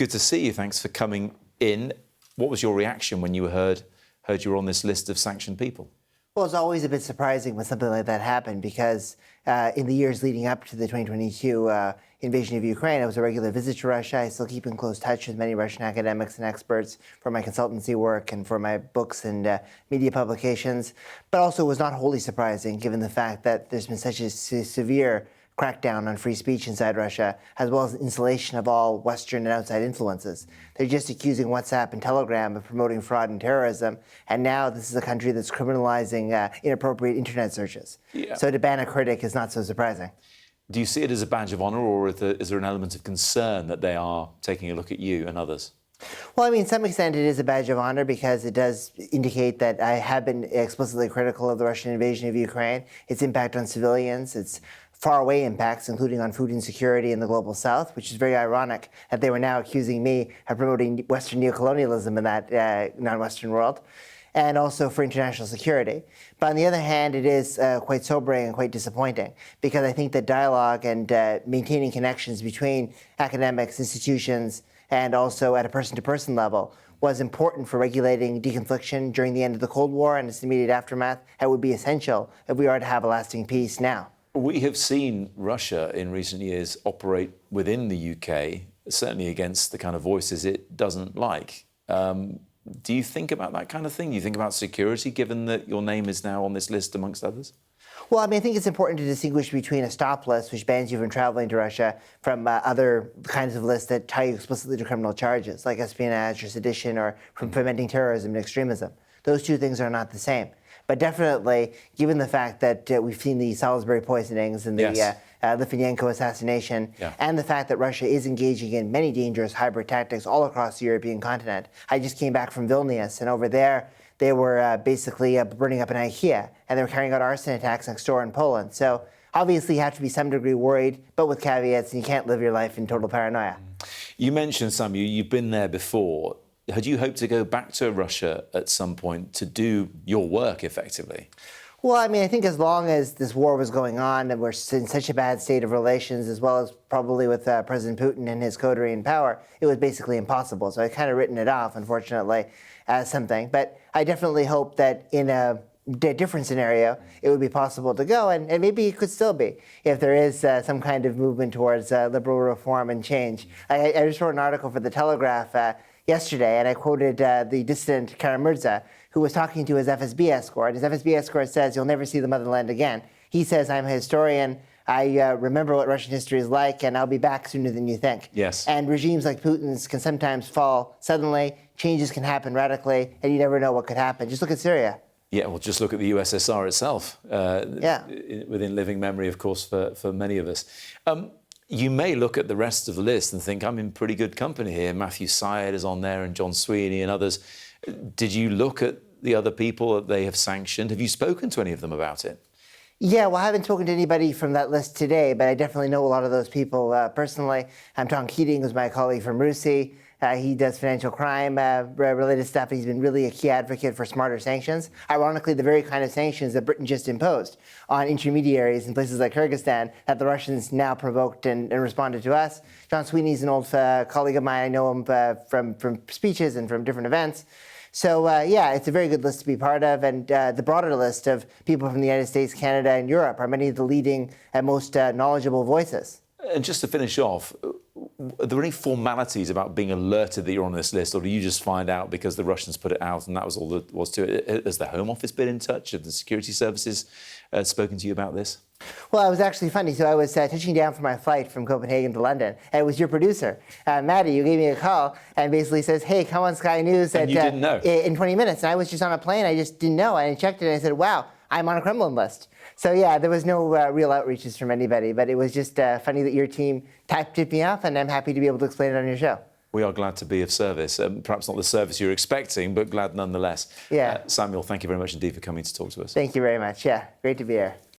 Good to see you. Thanks for coming in. What was your reaction when you heard you were on this list of sanctioned people? Well, it's always a bit surprising when something like that happened because in the years leading up to the 2022 invasion of Ukraine, I was a regular visit to Russia. I still keep in close touch with many Russian academics and experts for my consultancy work and for my books and media publications. But also it was not wholly surprising given the fact that there's been such a severe crackdown on free speech inside Russia, as well as insulation of all Western and outside influences. They're just accusing WhatsApp and Telegram of promoting fraud and terrorism, and now this is a country that's criminalizing inappropriate internet searches. Yeah. So to ban a critic is not so surprising. Do you see it as a badge of honor, or is there an element of concern that they are taking a look at you and others? Well, I mean, to some extent it is a badge of honor because it does indicate that I have been explicitly critical of the Russian invasion of Ukraine, its impact on civilians, its faraway impacts, including on food insecurity in the global south, which is very ironic that they were now accusing me of promoting Western neocolonialism in that non-Western world, and also for international security. But on the other hand, it is quite sobering and quite disappointing because I think that dialogue and maintaining connections between academics, institutions, and also at a person-to-person level was important for regulating deconfliction during the end of the Cold War and its immediate aftermath. It would be essential if we are to have a lasting peace now. We have seen Russia in recent years operate within the UK, certainly against the kind of voices it doesn't like. Do you think about that kind of thing? Do you think about security, given that your name is now on this list amongst others? Well, I mean, I think it's important to distinguish between a stop list, which bans you from traveling to Russia, from other kinds of lists that tie you explicitly to criminal charges, like espionage or sedition or from fomenting terrorism and extremism. Those two things are not the same. But definitely, given the fact that we've seen the Salisbury poisonings and the Litvinenko assassination, and the fact that Russia is engaging in many dangerous hybrid tactics all across the European continent. I just came back from Vilnius, and over there, they were basically burning up an IKEA, and they were carrying out arson attacks next door in Poland. So obviously, you have to be some degree worried, but with caveats, and you can't live your life in total paranoia. You mentioned, Samuel, you've been there before. Had you hoped to go back to Russia at some point to do your work effectively? Well, I mean, I think as long as this war was going on and we're in such a bad state of relations, as well as probably with President Putin and his coterie in power, it was basically impossible. So I kind of written it off, unfortunately, as something. But I definitely hope that in a different scenario, it would be possible to go, and maybe it could still be if there is some kind of movement towards liberal reform and change. I just wrote an article for The Telegraph yesterday, and I quoted the dissident Kara-Murza, who was talking to his FSB escort. His FSB escort says, "You'll never see the motherland again." He says, "I'm a historian. I remember what Russian history is like, and I'll be back sooner than you think." Yes. And regimes like Putin's can sometimes fall suddenly. Changes can happen radically, and you never know what could happen. Just look at Syria. Yeah, well, just look at the USSR itself. Within living memory, of course, for many of us. You may look at the rest of the list and think, I'm in pretty good company here. Matthew Syed is on there and John Sweeney and others. Did you look at the other people that they have sanctioned? Have you spoken to any of them about it? Yeah, well, I haven't spoken to anybody from that list today, but I definitely know a lot of those people personally. Tom Keating, who's my colleague from RUSI. He does financial crime related stuff. He's been really a key advocate for smarter sanctions. Ironically, the very kind of sanctions that Britain just imposed on intermediaries in places like Kyrgyzstan that the Russians now provoked and responded to us. John Sweeney's an old colleague of mine. I know him from speeches and from different events. So, yeah, it's a very good list to be part of. And the broader list of people from the United States, Canada, and Europe are many of the leading and most knowledgeable voices. And just to finish off, are there any formalities about being alerted that you're on this list, or do you just find out because the Russians put it out and that was all there was to it? Has the Home Office been in touch? Have the security services spoken to you about this? Well, it was actually funny. So I was touching down for my flight from Copenhagen to London, and it was your producer, Maddie, who gave me a call and basically says, "Hey, come on Sky News and you didn't know. In 20 minutes." And I was just on a plane. I just didn't know. And I checked it and I said, "Wow, I'm on a Kremlin list." So, yeah, there was no real outreaches from anybody, but it was just funny that your team tipped me off, and I'm happy to be able to explain it on your show. We are glad to be of service. Perhaps not the service you're expecting, but glad nonetheless. Yeah. Samuel, thank you very much indeed for coming to talk to us. Thank you very much. Yeah, great to be here.